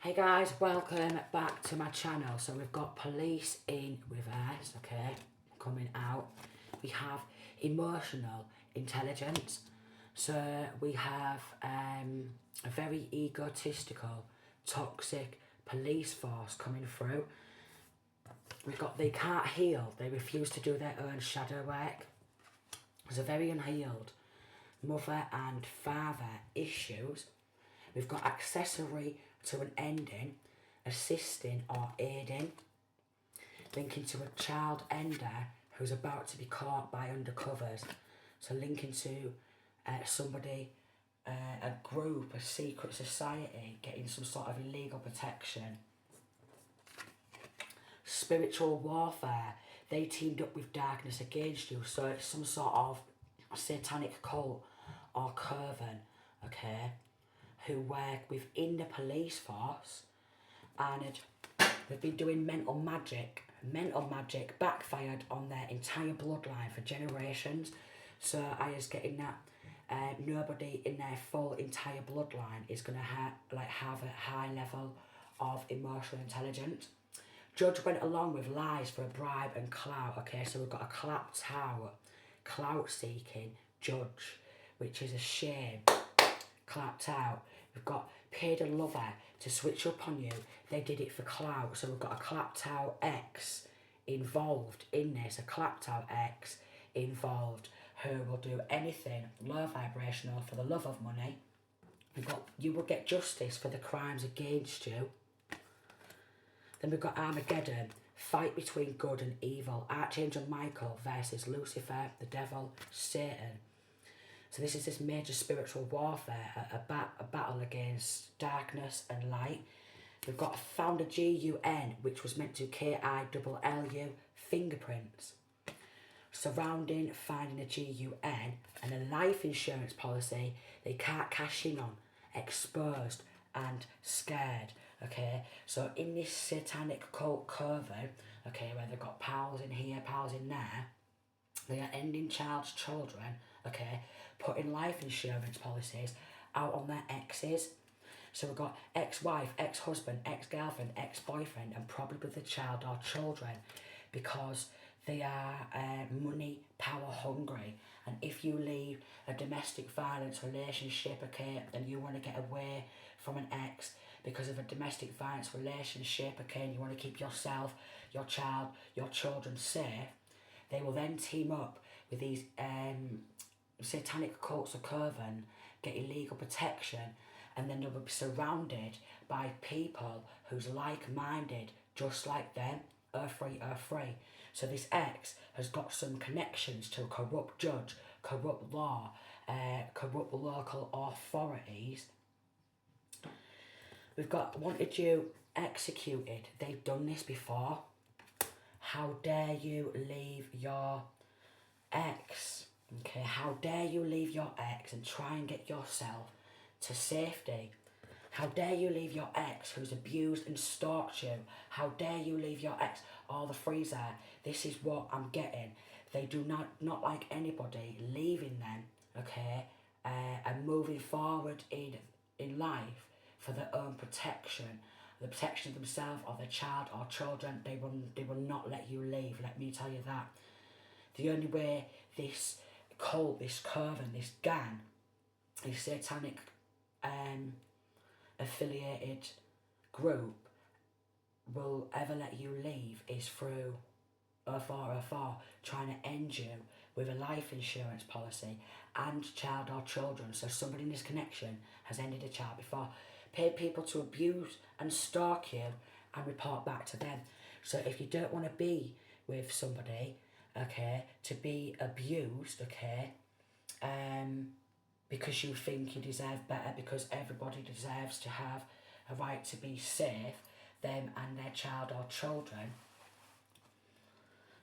Hey guys, welcome back to my channel. So we've got police in reverse, okay, coming out. We have emotional intelligence. So we have a very egotistical, toxic police force coming through. We've got they can't heal, they refuse to do their own shadow work. There's a very unhealed mother and father issues. We've got accessory to an ending, assisting or aiding, linking to a child ender who's about to be caught by undercovers. So linking to somebody, a group, a secret society, getting some sort of illegal protection. Spiritual warfare, they teamed up with darkness against you, so it's some sort of satanic cult or coven, okay, who work within the police force, and they've been doing mental magic. Mental magic backfired on their entire bloodline for generations. So I was getting that nobody in their full entire bloodline is going to have a high level of emotional intelligence. Judge went along with lies for a bribe and clout. Okay, so we've got a clapped tower, clout seeking judge, which is a shame. Clapped out. We've got paid a lover to switch up on you. They did it for clout. So we've got a clapped out ex involved in this. A clapped out ex involved who will do anything low vibrational for the love of money. We've got you will get justice for the crimes against you. Then we've got Armageddon. Fight between good and evil. Archangel Michael versus Lucifer, the devil, Satan. So this is this major spiritual warfare, a battle against darkness and light. We've got found a GUN, which was meant to KILLU, fingerprints. Surrounding finding a GUN and a life insurance policy they can't cash in on, exposed and scared. Okay, so in this satanic cult coven, okay, where they've got pals in here, pals in there, they are ending children, okay, putting life insurance policies out on their exes. So we've got ex-wife, ex-husband, ex-girlfriend, ex-boyfriend, and probably with the child or children, because they are money, power hungry. And if you leave a domestic violence relationship, okay, and you want to get away from an ex because of a domestic violence relationship, okay, and you want to keep yourself, your child, your children safe, they will then team up with these satanic cults of coven, get illegal protection, and then they will be surrounded by people who's like-minded, just like them, free. So this ex has got some connections to a corrupt judge, corrupt law, corrupt local authorities. We've got wanted you executed. They've done this before. How dare you leave your ex? Okay, how dare you leave your ex and try and get yourself to safety? How dare you leave your ex who's abused and stalked you? How dare you leave your ex? All the freezer. This is what I'm getting. They do not like anybody leaving them, okay, and moving forward in life for their own protection, the protection of themselves or their child or children. They will not let you leave. Let me tell you that. The only way this cult, this coven, this gang, this satanic affiliated group will ever let you leave is through 0404 trying to end you with a life insurance policy and child or children. So somebody in this connection has ended a child before, paid people to abuse and stalk you and report back to them. So if you don't want to be with somebody, okay, to be abused, okay, because you think you deserve better, because everybody deserves to have a right to be safe, them and their child or children.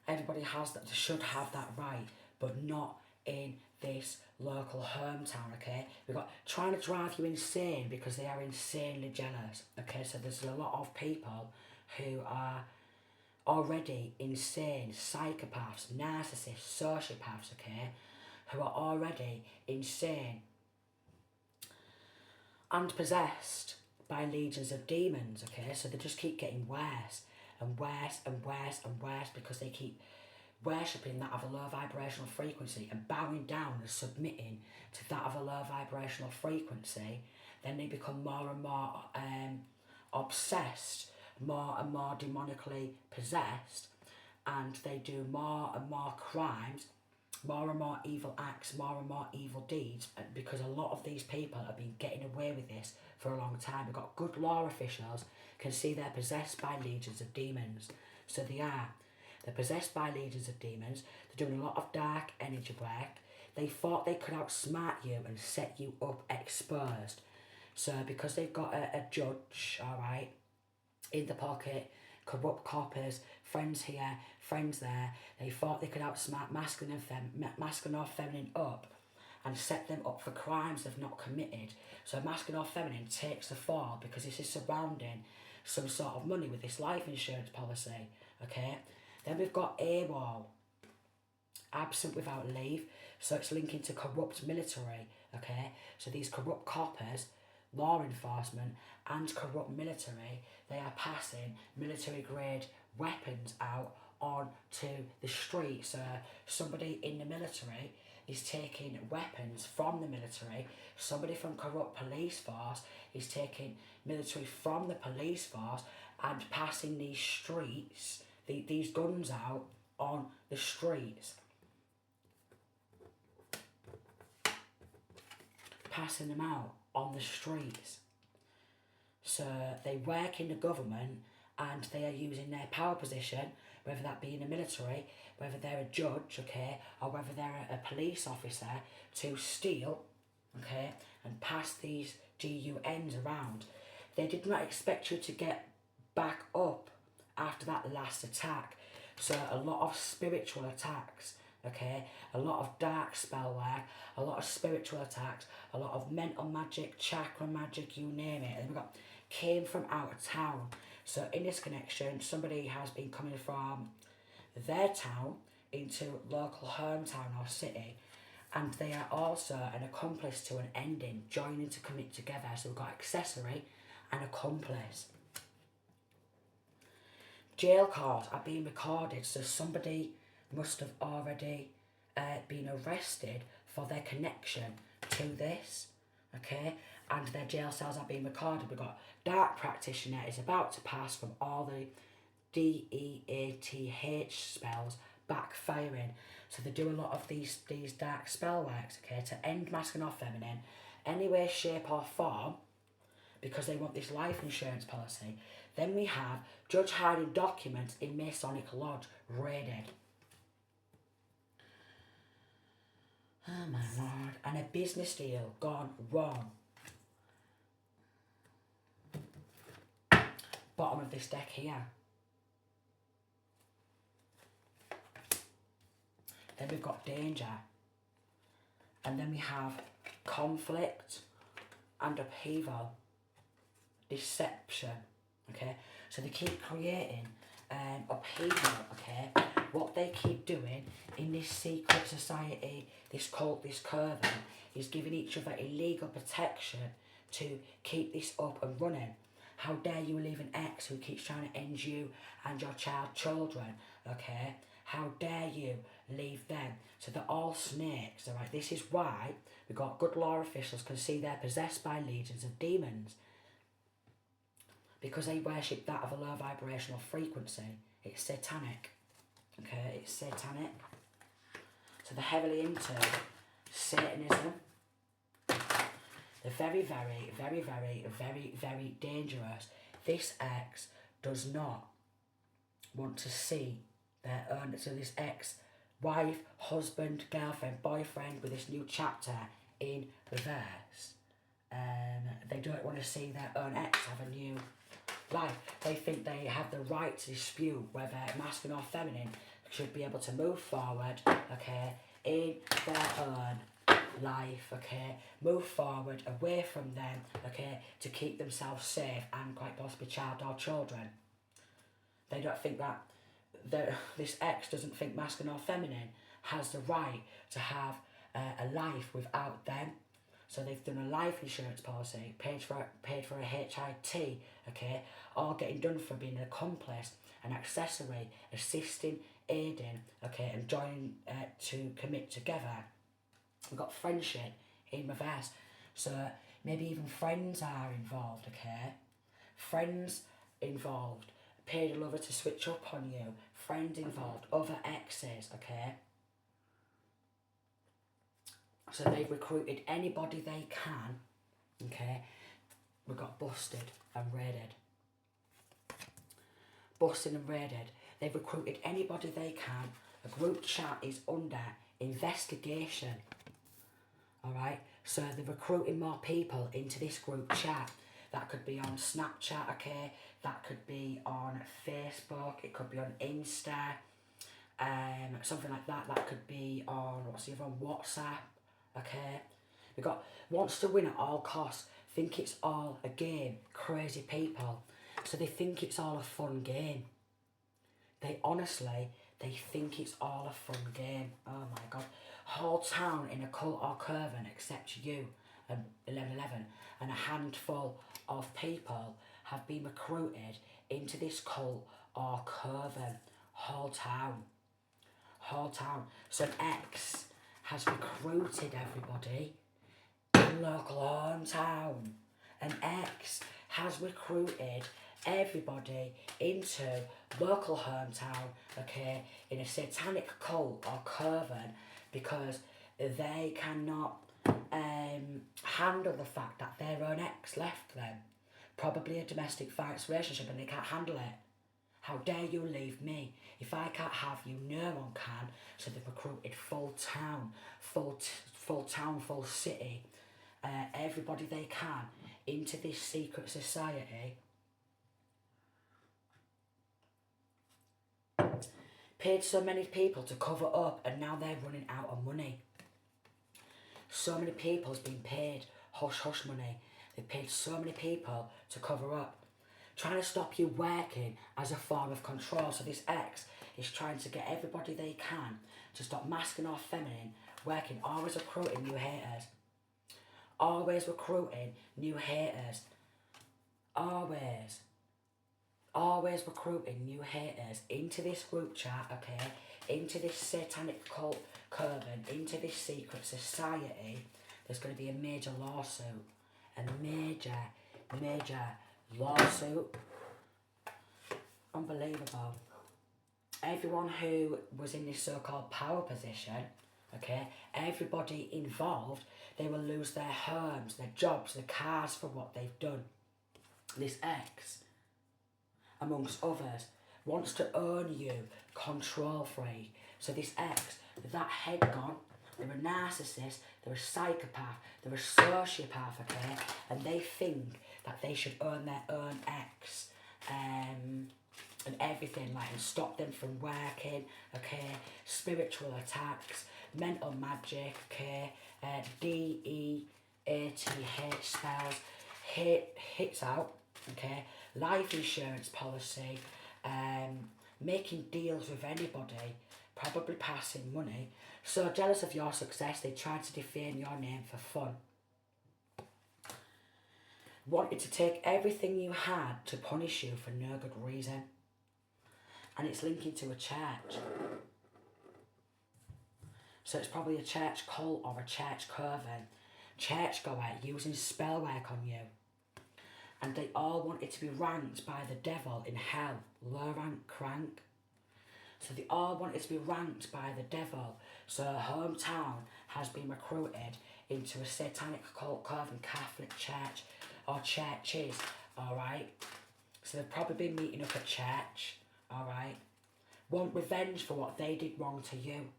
Everybody has that, should have that right, but not in this local hometown, okay? We've got trying to drive you insane because they are insanely jealous, okay? So there's a lot of people who are already insane, psychopaths, narcissists, sociopaths, okay, who are already insane and possessed by legions of demons, okay? So they just keep getting worse and worse and worse and worse because they keep worshipping that of a low vibrational frequency and bowing down and submitting to that of a low vibrational frequency. Then they become more and more obsessed, more and more demonically possessed, and they do more and more crimes, more and more evil acts, more and more evil deeds, because a lot of these people have been getting away with this for a long time. We've got good law officials, can see they're possessed by legions of demons. So they are. They're possessed by legions of demons. They're doing a lot of dark energy work. They thought they could outsmart you and set you up exposed. So because they've got a judge, all right, in the pocket, corrupt coppers, friends here, friends there, they thought they could outsmart masculine or feminine up and set them up for crimes they've not committed. So masculine or feminine takes the fall because this is surrounding some sort of money with this life insurance policy, okay? Then we've got AWOL, absent without leave, so it's linking to corrupt military, okay? So these corrupt coppers, law enforcement and corrupt military, they are passing military grade weapons out onto the street. So somebody in the military is taking weapons from the military, somebody from corrupt police force is taking military from the police force and passing these streets, these guns out on the streets. Passing them out on the streets. So they work in the government and they are using their power position, whether that be in the military, whether they're a judge, okay, or whether they're a police officer, to steal, okay, and pass these GUNs around. They did not expect you to get back up after that last attack. So a lot of spiritual attacks, okay, a lot of dark spell work, a lot of spiritual attacks, a lot of mental magic, chakra magic, you name it. And we got came from out of town. So in this connection, somebody has been coming from their town into local hometown or city, and they are also an accomplice to an ending, joining to commit together. So we've got accessory and accomplice. Jail calls are being recorded, so somebody must have already been arrested for their connection to this, okay? And their jail cells are being recorded. We've got dark practitioner is about to pass from all the DEATH spells backfiring. So they do a lot of these dark spell works, okay, to end masculine or feminine, any way, shape or form, because they want this life insurance policy. Then we have judge hiding documents in Masonic Lodge raided. Oh my lord. And a business deal gone wrong. Bottom of this deck here. Then we've got danger. And then we have conflict and upheaval. Deception. Okay? So they keep creating upheaval, okay? What they keep doing in this secret society, this cult, this coven, is giving each other illegal protection to keep this up and running. How dare you leave an ex who keeps trying to end you and your children, okay? How dare you leave them? So they're all snakes, all right? This is why we've got good law officials can see they're possessed by legions of demons, because they worship that of a low vibrational frequency. It's satanic, okay? It's satanic. So they're heavily into Satanism. They're very, very, very, very, very, very dangerous. This ex does not want to see their own, so this ex, wife, husband, girlfriend, boyfriend with this new chapter in reverse. They don't want to see their own ex have a new life. They think they have the right to dispute whether masculine or feminine should be able to move forward, okay, in their own life, okay, move forward away from them, okay, to keep themselves safe and quite possibly child or children. They don't think that this ex doesn't think masculine or feminine has the right to have a life without them. So they've done a life insurance policy, paid for a HIT, okay, all getting done for being an accomplice, an accessory, assisting, aiding, okay, and joining to commit together. We've got friendship in reverse. So maybe even friends are involved, okay? Friends involved, paid a lover to switch up on you, friends involved, other exes, okay? So they've recruited anybody they can, okay? We got busted and raided. Busted and raided. They've recruited anybody they can. A group chat is under investigation. Alright? So they're recruiting more people into this group chat. That could be on Snapchat, okay? That could be on Facebook. It could be on Insta. Something like that. That could be on, on WhatsApp. Okay, we got wants to win at all costs, think it's all a game, crazy people. So they think it's all a fun game. They think it's all a fun game. Oh my God. Whole town in a cult or coven except you and 1111 and a handful of people have been recruited into this cult or coven. Whole town. So an ex has recruited everybody in local hometown. An ex has recruited everybody into local hometown, okay, in a satanic cult or coven because they cannot handle the fact that their own ex left them. Probably a domestic violence relationship and they can't handle it. How dare you leave me? If I can't have you, no one can. So they've recruited full town, full city, everybody they can into this secret society. Paid so many people to cover up and now they're running out of money. So many people's been paid hush money. They've paid so many people to cover up. Trying to stop you working as a form of control. So this ex is trying to get everybody they can to stop masking or feminine, working, always recruiting new haters. Always recruiting new haters. Always recruiting new haters into this group chat, okay? Into this satanic cult coven, into this secret society. There's going to be a major lawsuit. A major lawsuit. Unbelievable. Everyone who was in this so-called power position, okay, everybody involved, they will lose their homes, their jobs, their cars for what they've done. This ex, amongst others, wants to own you, control freak. So this ex, with that head gone, they're a narcissist, they're a psychopath, they're a sociopath, okay? And they think that they should own their own ex, and everything, like, and stop them from working, okay? Spiritual attacks, mental magic, okay? DEATH spells, hits out, okay? Life insurance policy, making deals with anybody, probably passing money. So jealous of your success, they tried to defame your name for fun. Wanted to take everything you had to punish you for no good reason. And it's linking to a church. So it's probably a church cult or a church coven. Churchgoer using spell work on you. And they all wanted to be ranked by the devil in hell. Low rank crank. So they all wanted to be ranked by the devil. So her hometown has been recruited into a satanic cult coven Catholic church or churches, alright? So they've probably been meeting up at church, alright? Want revenge for what they did wrong to you.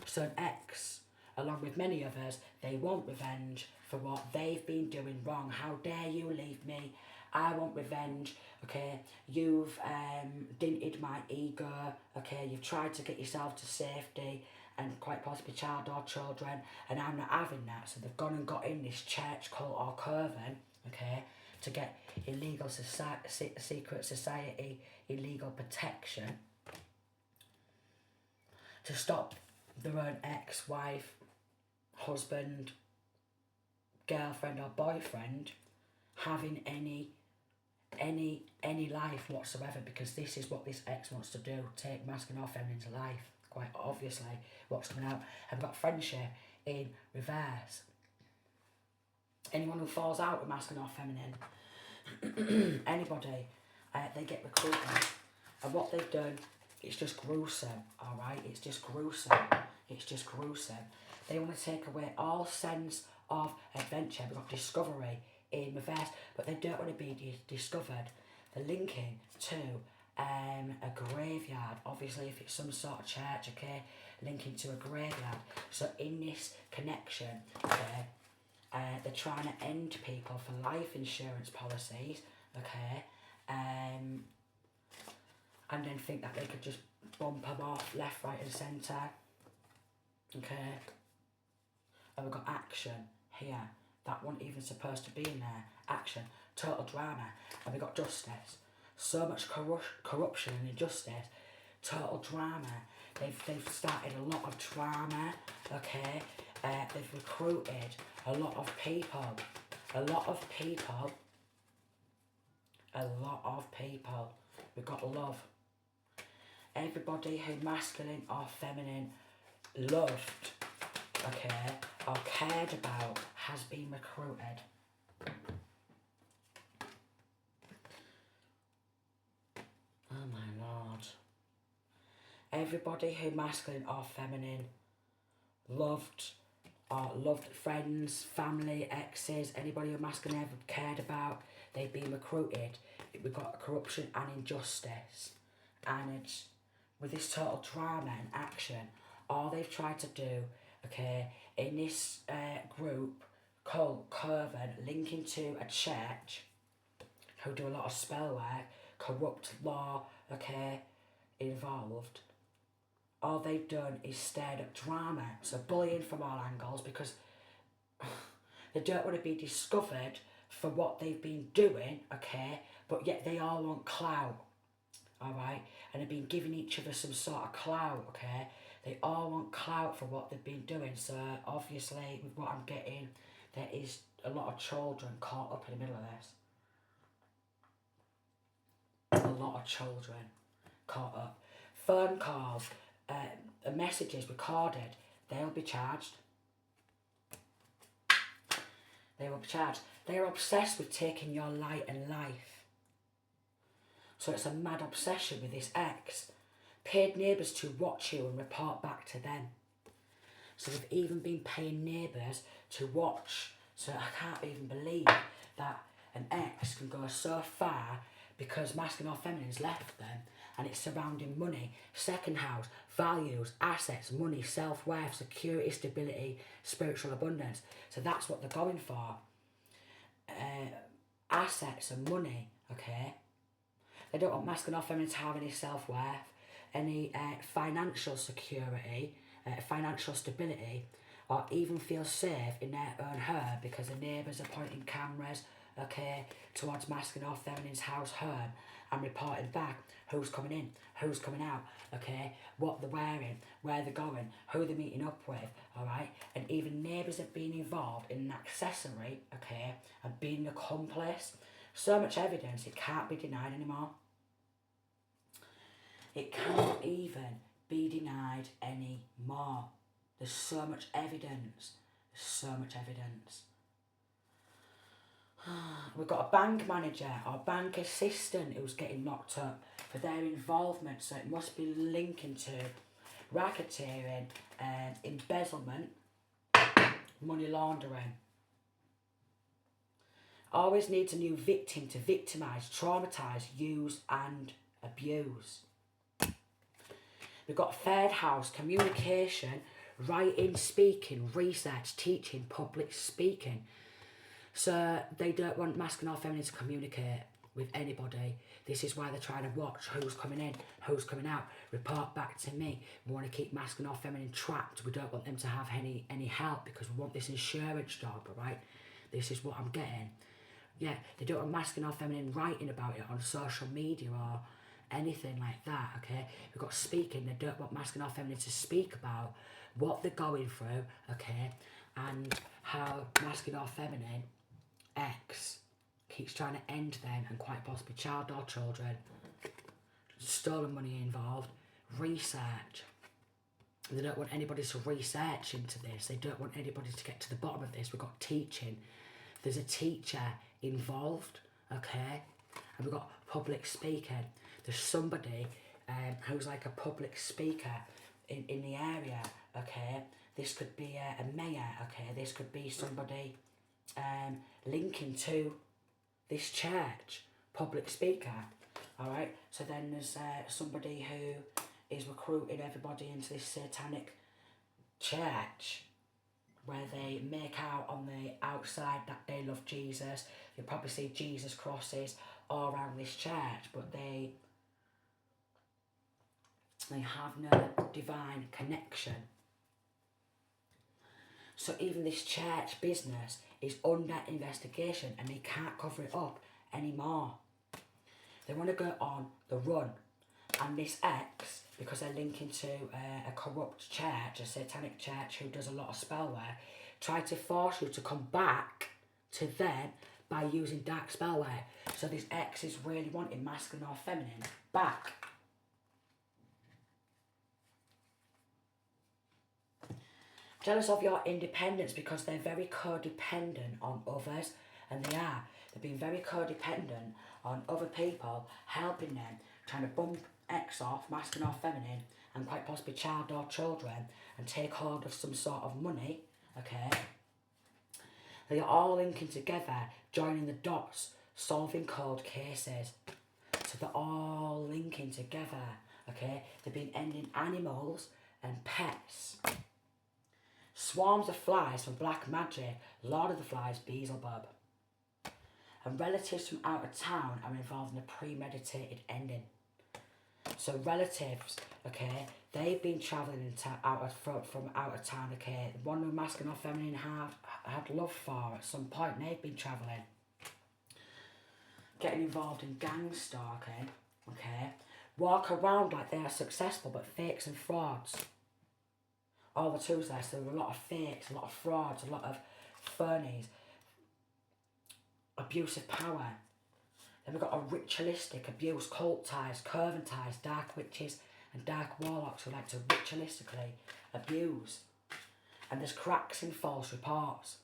So an ex, along with many others, they want revenge for what they've been doing wrong. How dare you leave me? I want revenge, okay? You've dented my ego, okay? You've tried to get yourself to safety and quite possibly child or children, and I'm not having that. So they've gone and got in this church cult or coven, okay, to get illegal secret society, illegal protection, to stop their own ex-wife husband, girlfriend or boyfriend having any life whatsoever, because this is what this ex wants to do, take masculine or feminine's life, quite obviously what's coming out. I've got friendship in reverse. Anyone who falls out with masculine or feminine, anybody, they get recruited, and what they've done, it's just gruesome, alright, it's just gruesome. They want to take away all sense of adventure. We've got discovery in reverse, but they don't want to be discovered. They're linking to a graveyard, obviously if it's some sort of church, okay, linking to a graveyard. So in this connection, okay, they're trying to end people for life insurance policies, okay, and then think that they could just bump them off left, right and centre, okay. And we've got action here. That wasn't even supposed to be in there. Action, total drama. And we've got justice. So much corruption and injustice. Total drama. They've started a lot of drama, okay? They've recruited a lot of people. We've got love. Everybody who masculine or feminine loved, okay, or cared about has been recruited. Oh my lord. Everybody who masculine or feminine loved or loved friends, family, exes, anybody who masculine ever cared about, they've been recruited. We've got corruption and injustice. And it's, with this total drama and action, all they've tried to do, okay, in this group called Coven, linking to a church who do a lot of spell work, corrupt law, okay, involved. All they've done is stirred up drama, so bullying from all angles, because they don't want to be discovered for what they've been doing, okay, but yet they all want clout, alright, and they've been giving each other some sort of clout, okay. They all want clout for what they've been doing, so obviously with what I'm getting, there is a lot of children caught up in the middle of this. A lot of children caught up. Phone calls, messages recorded, they'll be charged. They will be charged. They are obsessed with taking your light and life. So it's a mad obsession with this ex. Paid neighbours to watch you and report back to them. So they've even been paying neighbours to watch. So I can't even believe that an ex can go so far because masculine or feminine's left them, and it's surrounding money, second house, values, assets, money, self-worth, security, stability, spiritual abundance. So that's what they're going for. Assets and money, okay? They don't want masculine or feminine to have any self-worth, any financial security, financial stability, or even feel safe in their own home because the neighbours are pointing cameras, okay, towards masculine or feminine's house, home, and reporting back who's coming in, who's coming out, okay, what they're wearing, where they're going, who they're meeting up with, alright, and even neighbours have been involved in an accessory, okay, and being an accomplice. So much evidence, it can't be denied anymore. It can't even be denied anymore. There's so much evidence. There's so much evidence. We've got a bank manager or bank assistant who's getting knocked up for their involvement, so it must be linking to racketeering, embezzlement, money laundering. Always needs a new victim to victimise, traumatise, use and abuse. We've got third house, communication, writing, speaking, research, teaching, public speaking. So they don't want masculine or feminine to communicate with anybody. This is why they're trying to watch who's coming in, who's coming out. Report back to me. We want to keep masculine or feminine trapped. We don't want them to have any help because we want this insurance job, right? This is what I'm getting. Yeah, they don't want masculine or feminine writing about it on social media or anything like that, okay? We've got speaking. They don't want masculine or feminine to speak about what they're going through, okay? and how masculine or feminine X keeps trying to end them and quite possibly child or children, stolen money involved, research. They don't want anybody to research into this. They don't want anybody to get to the bottom of this. We've got teaching. There's a teacher involved, okay? And we've got public speaking. There's somebody who's like a public speaker in the area, okay? This could be a mayor, okay? This could be somebody linking to this church, public speaker, all right? So then there's somebody who is recruiting everybody into this satanic church where they make out on the outside that they love Jesus. You'll probably see Jesus crosses all around this church, but they have no divine connection. So even this church business is under investigation and they can't cover it up anymore. They want to go on the run. And this X, because they're linking to a corrupt church, a satanic church who does a lot of spell work, try to force you to come back to them by using dark spell work. So this X is really wanting masculine or feminine back. Jealous of your independence because they're very codependent on others, and they are. They've been very codependent on other people, helping them, trying to bump X off, masculine or feminine, and quite possibly child or children, and take hold of some sort of money, okay? They are all linking together, joining the dots, solving cold cases. So they're all linking together, okay? They've been ending animals and pets. Swarms of flies from black magic, Lord of the Flies, Beelzebub. And relatives from out of town are involved in a premeditated ending. So relatives, okay, they've been travelling from out of town, okay. One who masculine or feminine had love for at some point, they've been travelling. Getting involved in gang stalking, okay. Walk around like they are successful, but fakes and frauds. All the tools there, so there are a lot of fakes, a lot of frauds, a lot of phonies. Abuse of power. Then we've got a ritualistic abuse, cult ties, coven ties, dark witches and dark warlocks who like to ritualistically abuse. And there's cracks in false reports.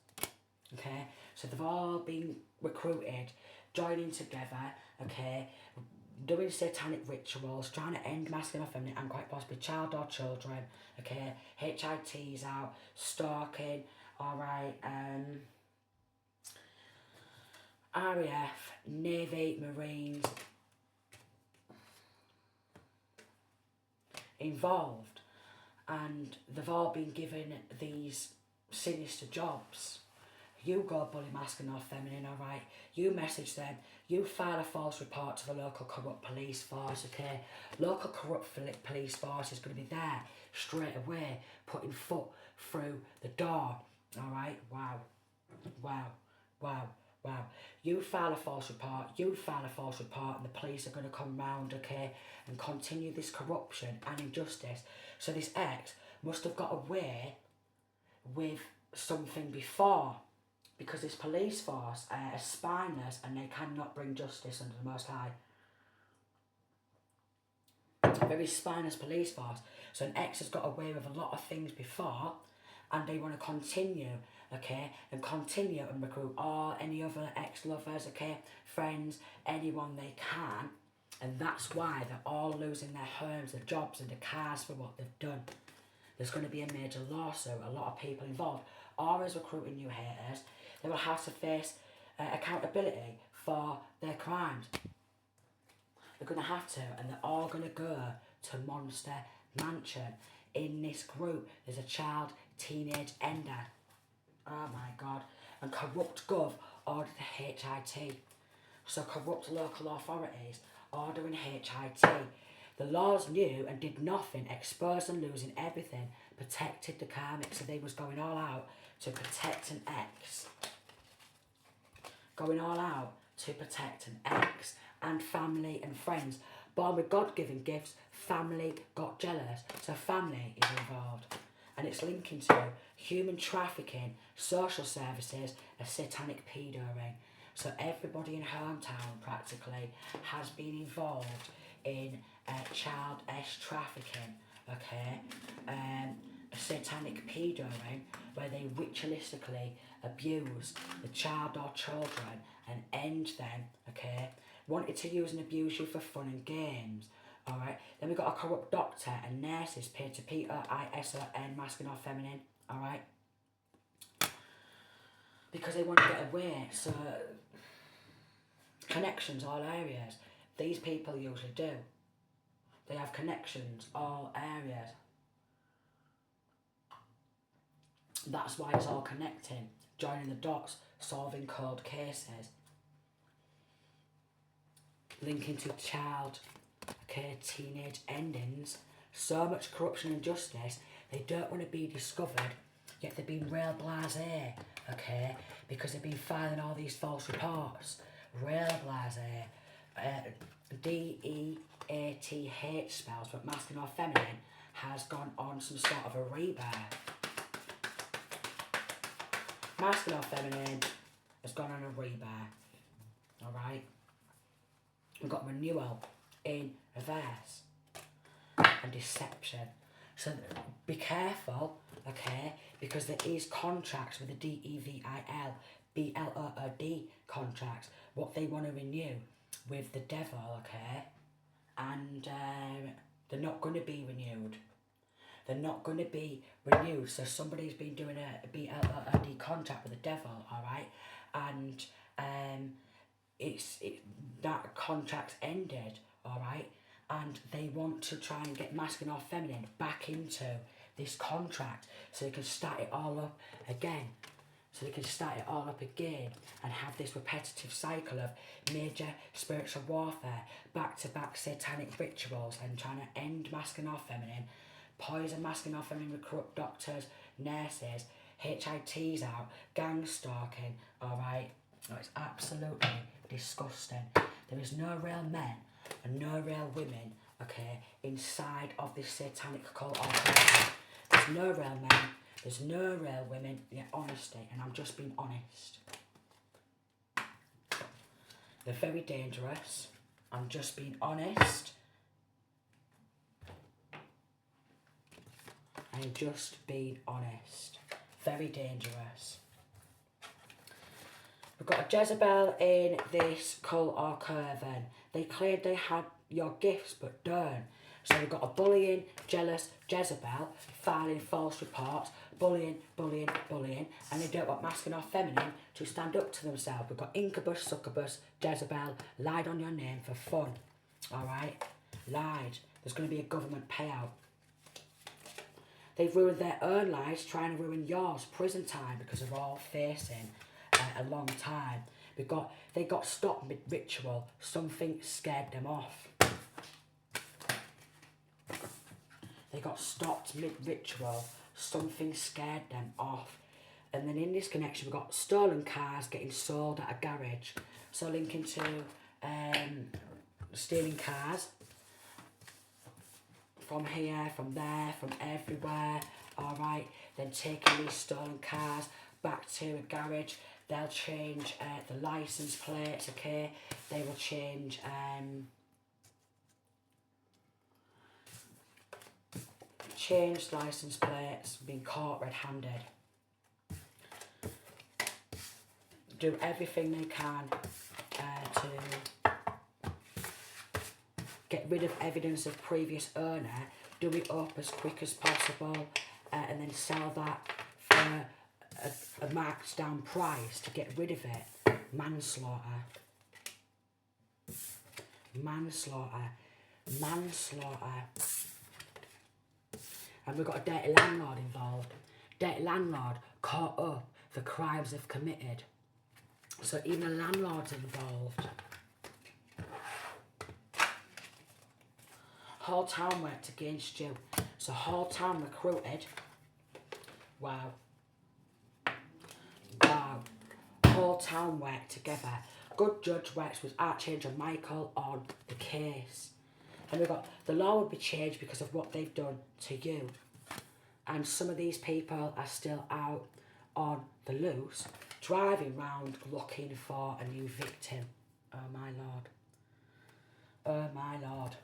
Okay, so they've all been recruited, joining together, okay, doing satanic rituals, trying to end masculine or feminine and quite possibly child or children, okay, HITs out, stalking, alright, RAF, Navy, Marines involved, and they've all been given these sinister jobs. You go bully masculine or feminine, alright? You message them, you file a false report to the local corrupt police force, okay? Local corrupt police force is going to be there straight away, putting foot through the door, alright? Wow, wow, wow. Wow, you file a false report, and the police are going to come round, okay, and continue this corruption and injustice. So this X must have got away with something before, because this police force are spineless and they cannot bring justice under the Most High. A very spineless police force. So an X has got away with a lot of things before, and they want to continue, okay, and continue and recruit all any other ex-lovers, okay, friends, anyone they can, and that's why they're all losing their homes, their jobs and their cars for what they've done. There's going to be a major lawsuit, a lot of people involved. Or is recruiting new haters, they will have to face accountability for their crimes. They're going to have to, and they're all going to go to Monster Mansion. In this group, there's a child teenage ender. Oh my God. And corrupt gov ordered a HIT. So corrupt local authorities ordering HIT. The laws knew and did nothing, exposed and losing everything, protected the karmic. So they was going all out to protect an X. Going all out to protect an X and family and friends. Born with God-given gifts, family got jealous. So family is involved. and it's linking to human trafficking, social services, a satanic pedo ring. So everybody in hometown practically has been involved in child trafficking, okay? A satanic pedo ring where they ritualistically abuse the child or children and end them, okay? Wanted to use and abuse you for fun and games, alright? Then we got a corrupt doctor and nurses paid to P-O-I-S-O-N, masculine or feminine, alright? Because they want to get away, so connections, all areas. These people usually do. They have connections, all areas. That's why it's all connecting, joining the dots, solving cold cases, linking to child, okay, teenage endings. So much corruption and injustice, they don't want to be discovered, yet they've been real blasé, okay, because they've been filing all these false reports. Real blasé. D-E-A-T-H spells, but masculine or feminine, has gone on some sort of a rebirth. Masculine or feminine has gone on a rebirth. Alright? We've got renewal in reverse and deception. So be careful, okay? Because there is contracts with the D-E-V-I-L, B-L-O-O-D contracts, what they want to renew with the devil, okay? And they're not going to be renewed. They're not going to be renewed. So somebody's been doing a B-L-O-O-D contract with the devil, alright? And that contract's ended, alright? And they want to try and get masculine or feminine back into this contract so they can start it all up again. So they can start it all up again and have this repetitive cycle of major spiritual warfare, back-to-back satanic rituals and trying to end masculine or feminine, poison masculine or feminine with corrupt doctors, nurses, HITs out, gang stalking, alright? Oh, it's absolutely disgusting. There is no real men and no real women, okay, inside of this satanic cult or culture. There's no real men, there's no real women, yeah, honesty, and I'm just being honest. They're very dangerous. I'm just being honest. I'm just being honest. Very dangerous. We've got a Jezebel in this cult or coven. They claimed they had your gifts but don't. So we've got a bullying, jealous Jezebel filing false reports, bullying, and they don't want masculine or feminine to stand up to themselves. We've got incubus, succubus, Jezebel, lied on your name for fun. Alright? Lied. There's going to be a government payout. They've ruined their own lives trying to ruin yours. Prison time because they're all facing a long time. They got stopped mid-ritual. Something scared them off. They got stopped mid-ritual. Something scared them off. And then in this connection, we've got stolen cars getting sold at a garage. So linking to stealing cars. From here, from there, from everywhere. Alright. Then taking these stolen cars back to a garage. They'll change the license plates, okay? They will change... changed license plates, being caught red-handed. Do everything they can to get rid of evidence of previous owner, do it up as quick as possible, and then sell that for a marked down price to get rid of it. Manslaughter. Manslaughter. Manslaughter. And we've got a dirty landlord involved. Dirty landlord caught up for crimes they've committed. So even a landlord's involved. Whole town worked against you. So whole town recruited. Wow. Wow. Whole town worked together. Good judge works with Archangel Michael on the case. And we've got the law would be changed because of what they've done to you. And some of these people are still out on the loose, driving round looking for a new victim. Oh my lord. Oh my lord.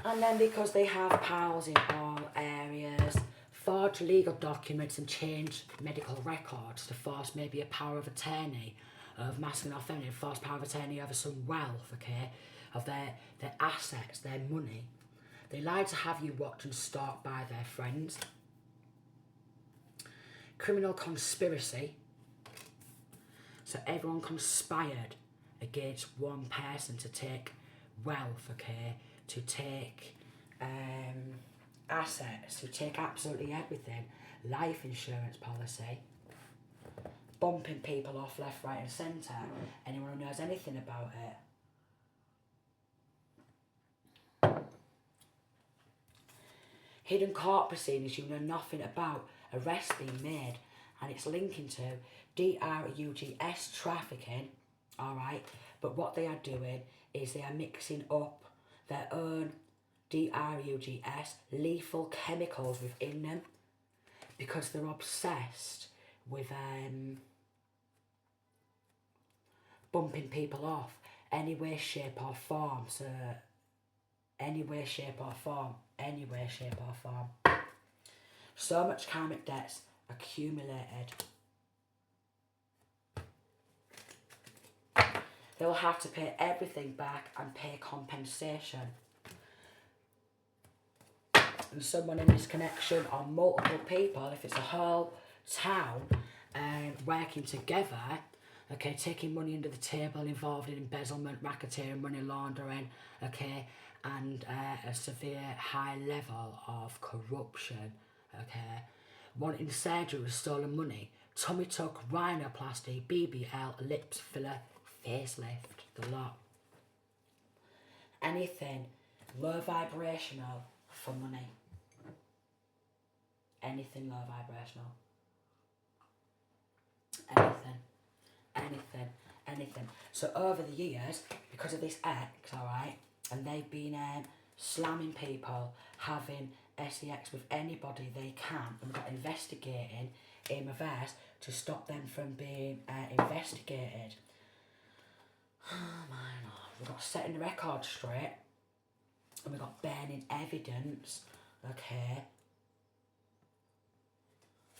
And then because they have pals in all areas, forge legal documents and change medical records to force maybe a power of attorney of masculine or feminine, force power of attorney over some wealth, okay, of their assets, their money. They lie to have you watched and stalked by their friends. Criminal conspiracy. So everyone conspired against one person to take wealth, okay, to take assets, to take absolutely everything. Life insurance policy. Bumping people off left, right and centre. Anyone who knows anything about it. Hidden court proceedings you know nothing about. Arrests being made. And it's linking to drugs trafficking. Alright. But what they are doing is they are mixing up their own drugs, lethal chemicals within them. Because they're obsessed with bumping people off any way, shape or form. So any way, shape or form. Any way, shape or form. So much karmic debts accumulated. They'll have to pay everything back and pay compensation. And someone in this connection, or multiple people, if it's a whole town, working together, okay, taking money under the table, involved in embezzlement, racketeering, money laundering, okay, and a severe high level of corruption, okay, wanting surgery with stolen money, tummy tuck, rhinoplasty, BBL, lips filler, facelift, the lot. Anything low vibrational for money. Anything low vibrational. Anything. So over the years, because of this ex, alright, and they've been slamming people, having sex with anybody they can, and we've got investigating in reverse to stop them from being investigated. Oh my lord. We've got setting the record straight, and we've got burning evidence, okay.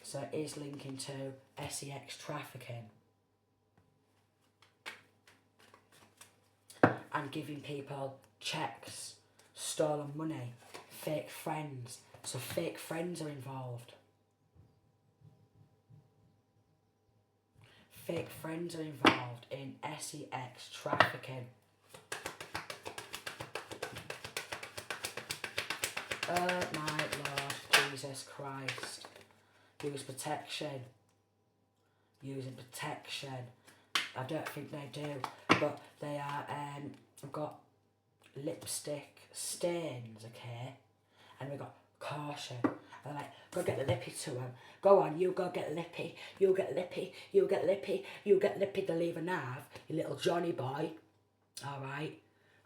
So it is linking to sex trafficking. And giving people checks, stolen money, fake friends. So fake friends are involved. Fake friends are involved in sex trafficking. Oh my Lord Jesus Christ. Use protection. Using protection. I don't think they do, but they are, I've got lipstick stains, okay, and we've got caution. And like, go get the lippy to them. Go on, you go get lippy, you get lippy, you get lippy, you get lippy to leave a nav, you little Johnny boy, alright.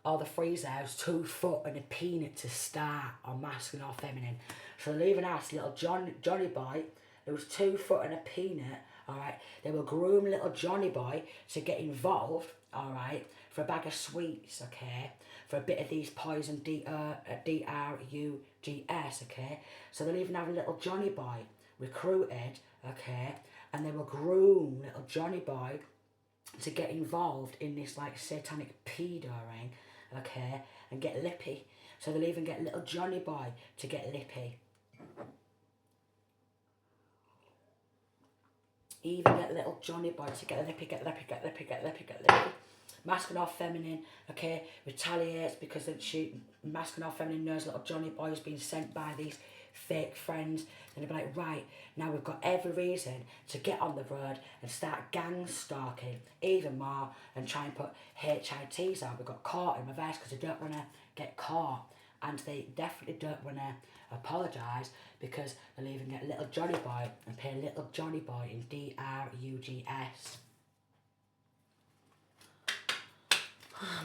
All the freezers, 2 foot and a peanut to start, or masculine or feminine. So leave an ass, little Johnny boy, there was 2 foot and a peanut, alright. They will groom little Johnny boy to get involved, alright, for a bag of sweets, okay, for a bit of these poison drugs, okay. So they'll even have a little Johnny boy recruited, okay, and they will groom little Johnny boy to get involved in this like satanic pedo ring, okay, and get lippy. So they'll even get little Johnny boy to get lippy. Even get little Johnny boy to get lippy, get lippy, get lippy, get lippy, get lippy. Masculine or feminine, okay, retaliates because masculine or feminine knows little Johnny boy has been sent by these fake friends. And they'll be like, right, now we've got every reason to get on the road and start gang stalking even more and try and put HITs out. We've got caught in reverse because they don't want to get caught. And they definitely don't want to apologise because they'll even get little Johnny boy and pay little Johnny boy in drugs.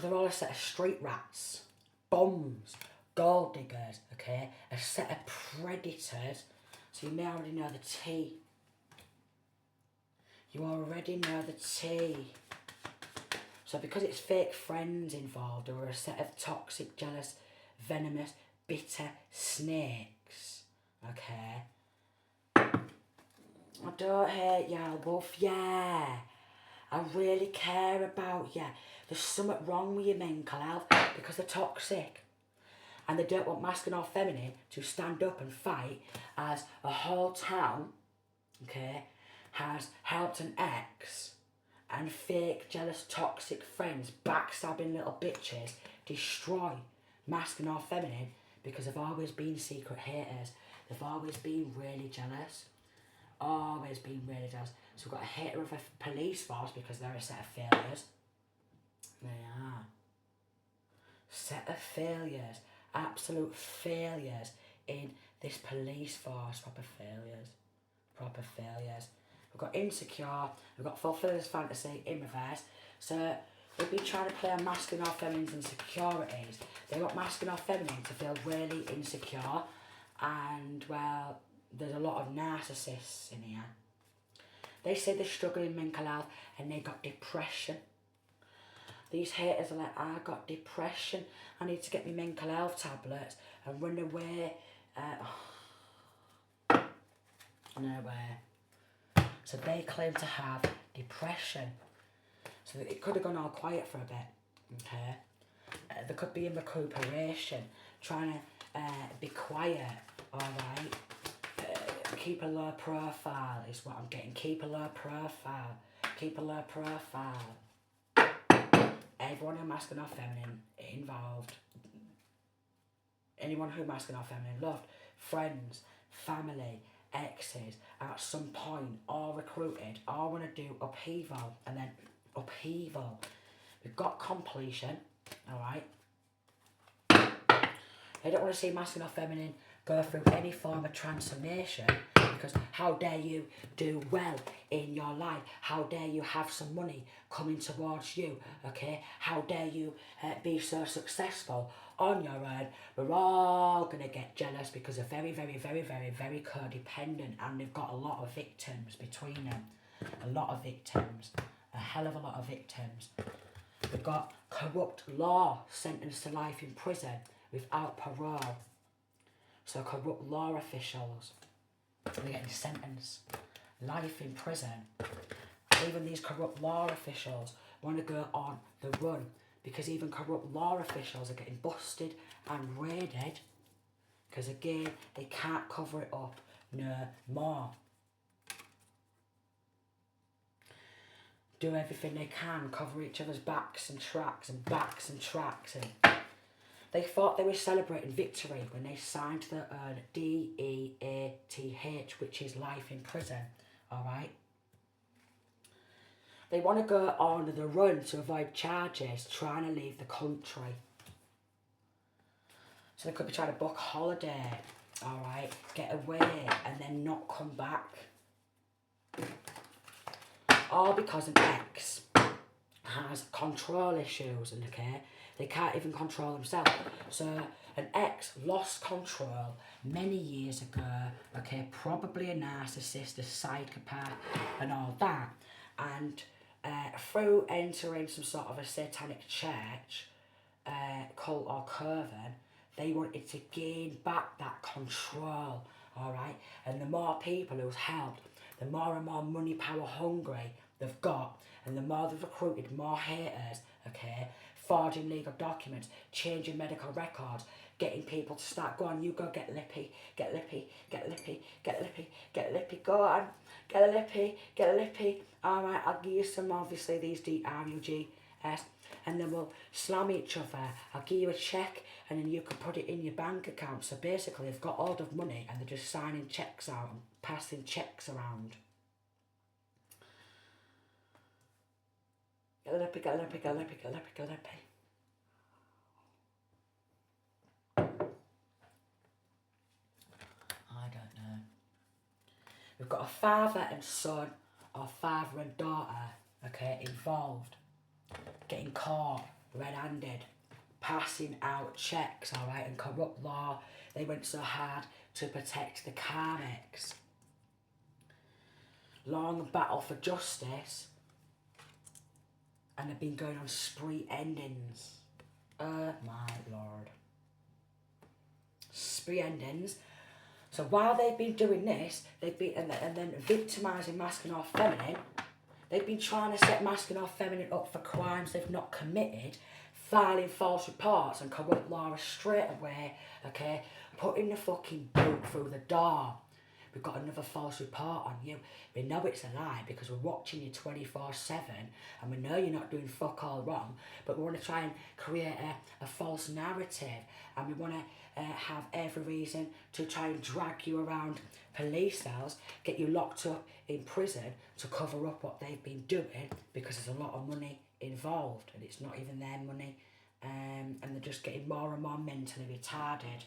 They're all a set of street rats, bums, gold diggers, okay, a set of predators. So you may already know the tea. You already know the tea. So because it's fake friends involved, or a set of toxic, jealous, venomous, bitter snakes, okay? I don't hate ya, wolf, yeah. I really care about you. There's something wrong with your mental health because they're toxic. And they don't want masculine or feminine to stand up and fight as a whole town, okay, has helped an ex and fake, jealous, toxic friends, backstabbing little bitches, destroy masculine or feminine because they've always been secret haters. They've always been really jealous. Always been really jealous. So we've got a hater of a police force because they're a set of failures. They are. Set of failures. Absolute failures in this police force. Proper failures. Proper failures. We've got insecure. We've got fulfill this fantasy in reverse. So they've been trying to play on masculine or feminine insecurities. They want masculine or feminine to feel really insecure. And, well, there's a lot of narcissists in here. They say they're struggling mental health and they got depression. These haters are like, I got depression. I need to get me mental health tablets and run away. Nowhere. So they claim to have depression. So it could have gone all quiet for a bit. Okay. They could be in recuperation, trying to be quiet. All right. Keep a low profile is what I'm getting. Keep a low profile. Keep a low profile. Everyone who masculine or feminine involved. Anyone who masculine or feminine loved. Friends, family, exes, at some point, all recruited, all want to do upheaval. And then upheaval. We've got completion. Alright. They don't want to see masculine or feminine go through any form of transformation because how dare you do well in your life? How dare you have some money coming towards you? Okay, how dare you be so successful on your own? We're all gonna get jealous because they're very, very, very, very, very codependent, and they've got a lot of victims between them. A lot of victims, a hell of a lot of victims. We've got corrupt law sentenced to life in prison without parole. So corrupt law officials, they're getting sentenced. Life in prison. Even these corrupt law officials want to go on the run because even corrupt law officials are getting busted and raided because again, they can't cover it up no more. Do everything they can, cover each other's backs and tracks and backs and tracks, and they thought they were celebrating victory when they signed their own DEATH, which is life in prison, alright? They want to go on the run to avoid charges, trying to leave the country. So they could be trying to book holiday, alright? Get away and then not come back. All because an ex has control issues, and okay, they can't even control themselves. So an ex lost control many years ago, okay, probably a narcissist, a psychopath and all that. And through entering some sort of a satanic church, cult or coven, they wanted to gain back that control, alright? And the more people who's helped, the more and more money, power hungry they've got, and the more they've recruited more haters, okay, forging legal documents, changing medical records, getting people to start, go on, you go get lippy, get lippy, get lippy, get lippy, get lippy, go on, get a lippy, get a lippy, alright, I'll give you some, obviously, these DRUGS, and then we'll slam each other, I'll give you a check, and then you can put it in your bank account. So basically, they've got all of money, and they're just signing checks out and passing checks around. Get a lippy, get a lippy, get a lippy, get a lippy, get a lippy. I don't know. We've got a father and son, or father and daughter, okay, involved, getting caught red-handed, passing out checks, alright, and corrupt law. They went so hard to protect the karmics. Long battle for justice, and they've been going on spree endings. Oh my lord. Spree endings. So while they've been doing this, they've been, and then victimising masculine or feminine, they've been trying to set masculine or feminine up for crimes they've not committed, filing false reports and corrupt law straight away, okay, putting the fucking boot through the door. We've got another false report on you. We know it's a lie because we're watching you 24/7 and we know you're not doing fuck all wrong, but we want to try and create a false narrative, and we want to have every reason to try and drag you around police cells, get you locked up in prison to cover up what they've been doing, because there's a lot of money involved and it's not even their money, and they're just getting more and more mentally retarded,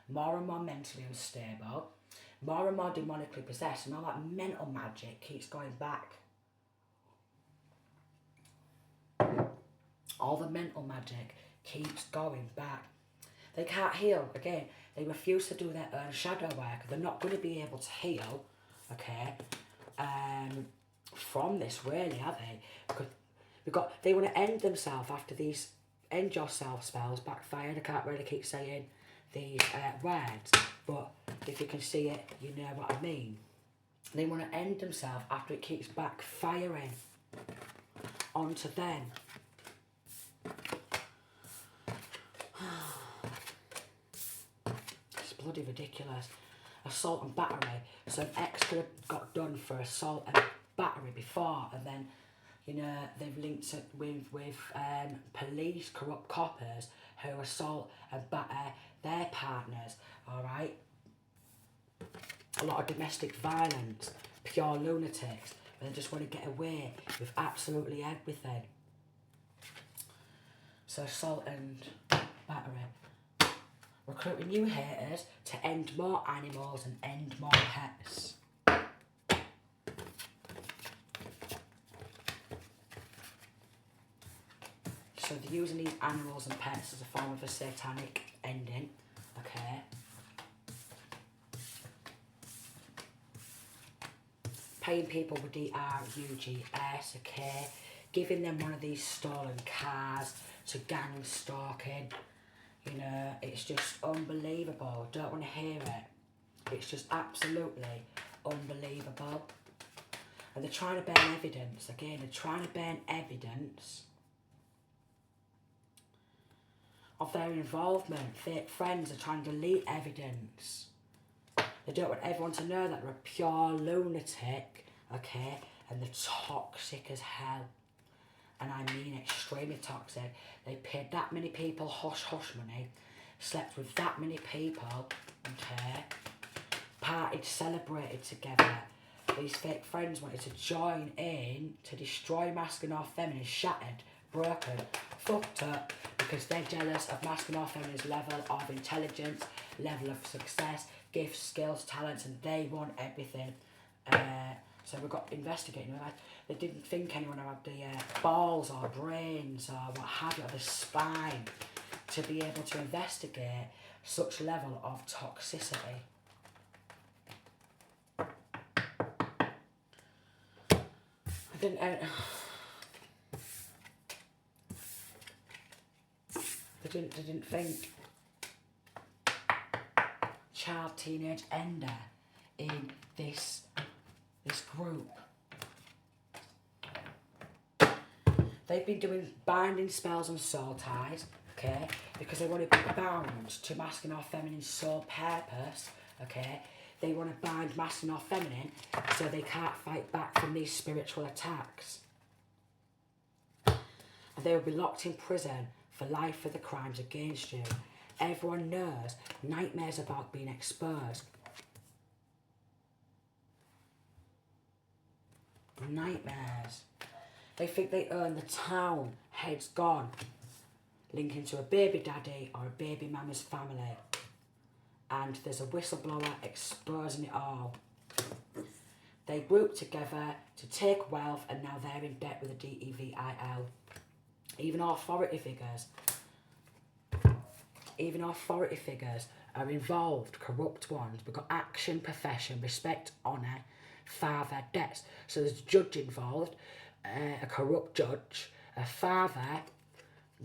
more and more mentally unstable, more and more demonically possessed, and all that mental magic keeps going back. All the mental magic keeps going back. They can't heal. Again, they refuse to do their own shadow work. They're not going to be able to heal, okay, from this, really, are they? Because they want to end themselves after these end yourself spells backfired. I can't really keep saying these words, but if you can see it, you know what I mean. They want to end themselves after it keeps backfiring onto them. It's bloody ridiculous. Assault and battery. So an ex could have got done for assault and battery before, and then, you know, they've linked it with police, corrupt coppers who assault and batter their partners, alright? A lot of domestic violence, pure lunatics, they just want to get away with absolutely everything. So assault and battery. Recruiting new haters to end more animals and end more pets. So they're using these animals and pets as a form of a satanic ending, okay? Paying people with DRUGS, okay? Giving them one of these stolen cars to gang stalking. You know, it's just unbelievable. Don't want to hear it. It's just absolutely unbelievable. And they're trying to burn evidence. Again, they're trying to burn evidence of their involvement. Fake friends are trying to delete evidence. They don't want everyone to know that they're a pure lunatic, okay? And they're toxic as hell. And I mean extremely toxic. They paid that many people hush money, slept with that many people, okay? Partied, celebrated together. These fake friends wanted to join in to destroy masculine or feminine, shattered, broken, fucked up, because they're jealous of masculine or feminine's level of intelligence, level of success, gifts, skills, talents, and they want everything. So we got investigating. They didn't think anyone had the balls or brains or what have you, or the spine to be able to investigate such level of toxicity. They didn't think child teenage ender in this group. They've been doing binding spells and soul ties, okay, because they want to be bound to masculine or feminine soul purpose, okay. They want to bind masculine or feminine so they can't fight back from these spiritual attacks. And they will be locked in prison for life for the crimes against you. Everyone knows nightmares about being exposed. Nightmares. They think they own the town, heads gone, linking to a baby daddy or a baby mama's family. And there's a whistleblower exposing it all. They group together to take wealth, and now they're in debt with the DEVIL. Even authority figures even authority figures are involved, corrupt ones. We've got action, profession, respect, honour, father, debts. So there's a judge involved, a corrupt judge, a father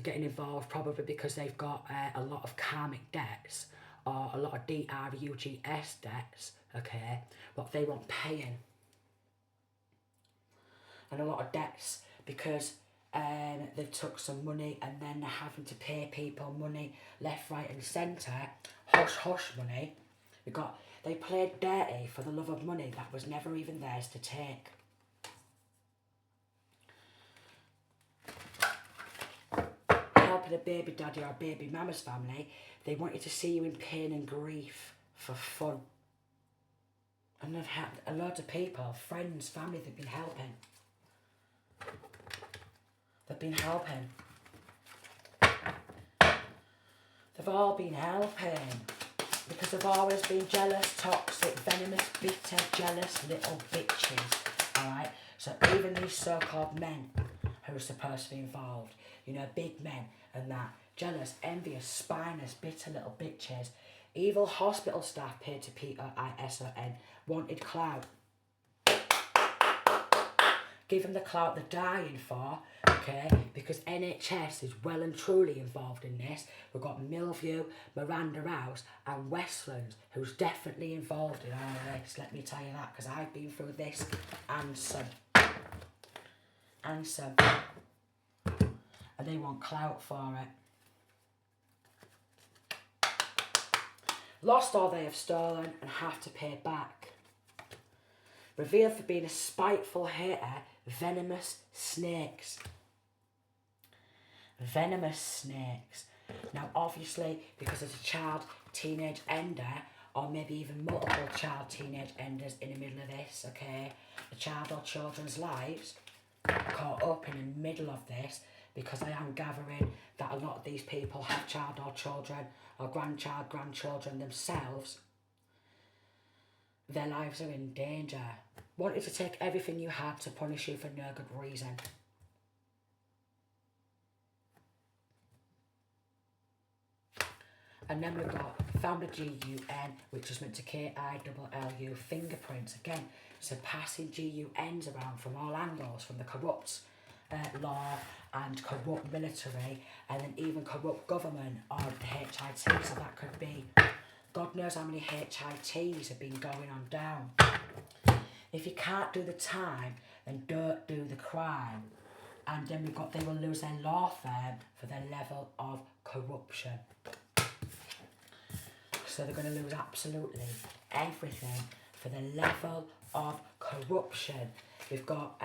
getting involved probably because they've got a lot of karmic debts or a lot of DRUGS debts, okay, what they want paying. And a lot of debts because they've took some money and then they're having to pay people money left, right and centre, hush money. They played dirty for the love of money that was never even theirs to take. Helping a baby daddy or a baby mama's family, they want you to see you in pain and grief for fun. And they've had a lot of people, friends, family, they've been helping. They've been helping. They've all been helping. Because they've always been jealous, toxic, venomous, bitter, jealous little bitches. Alright? So even these so-called men who are supposed to be involved, you know, big men and that, jealous, envious, spineless, bitter little bitches, evil hospital staff paid to POISON, wanted clout. Give them the clout they're dying for, okay, because NHS is well and truly involved in this. We've got Millview, Miranda House and Westlands, who's definitely involved in all this, let me tell you that, because I've been through this and some. And some. And they want clout for it. Lost all they have stolen and have to pay back. Revealed for being a spiteful hater, venomous snakes. Venomous snakes. Now obviously, because it's a child teenage ender, or maybe even multiple child teenage enders in the middle of this, okay, the child or children's lives are caught up in the middle of this, because I am gathering that a lot of these people have child or children or grandchildren themselves. Their lives are in danger. Wanted to take everything you had to punish you for no good reason. And then we've got found a GUN, which is meant to KILLU, fingerprints. Again, so passing GUNs around from all angles, from the corrupt law and corrupt military, and then even corrupt government or the HIT. So that could be, God knows how many HITs have been going on down. If you can't do the time, then don't do the crime. And then we've got, they will lose their law firm for their level of corruption. So they're going to lose absolutely everything for the level of corruption. We've got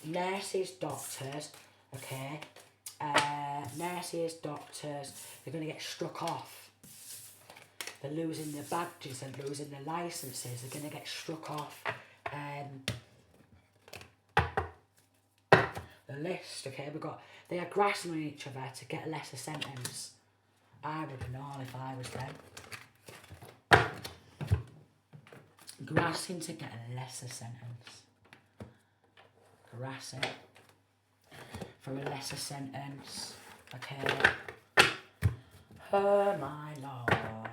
nurses, doctors, okay? Nurses, doctors, they're going to get struck off. They're losing their badges and losing their licences. They're going to get struck off the list, okay? They are grasping on each other to get a lesser sentence. I would know if I was them. Grasping to get a lesser sentence. Grasping for a lesser sentence, okay? Oh my lord.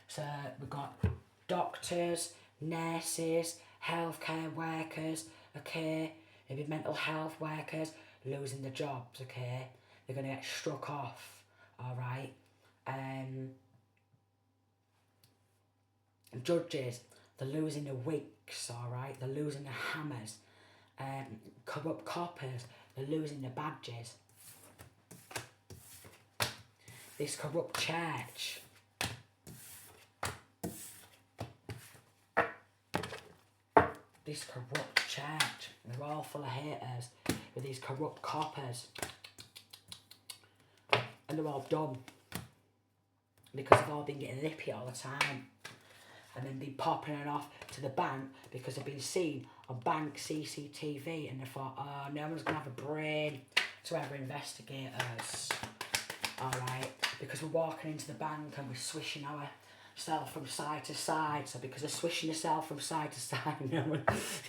So we've got doctors, nurses, healthcare workers, okay? Maybe mental health workers losing their jobs, okay? They're going to get struck off, alright? Judges, they're losing the wigs, alright? They're losing the hammers. Corrupt coppers, they're losing the badges. This corrupt church. This corrupt church. They're all full of haters with these corrupt coppers. And they're all dumb. Because they've all been getting lippy all the time. And then been popping it off to the bank because they've been seen on bank CCTV and they thought, oh, no one's going to have a brain to ever investigate us. Alright, because we're walking into the bank and we're swishing ourselves from side to side. So because they're swishing yourself from side to side,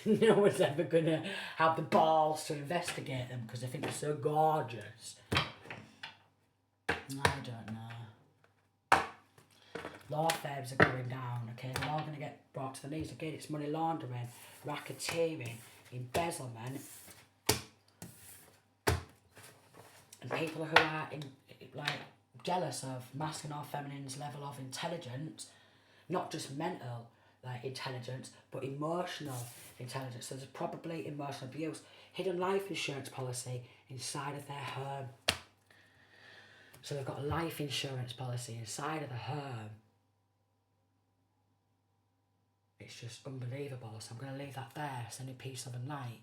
no one's ever going to have the balls to investigate them because they think they're so gorgeous. I don't know. Law firms are going down, okay? They're all going to get brought to the knees. Again, it's money laundering, racketeering, embezzlement. And people who are jealous of masculine or feminine's level of intelligence, not just mental intelligence, but emotional intelligence. So there's probably emotional abuse, hidden life insurance policy inside of their home. So they've got a life insurance policy inside of the home. It's just unbelievable. So I'm going to leave that there. Send you peace of the night.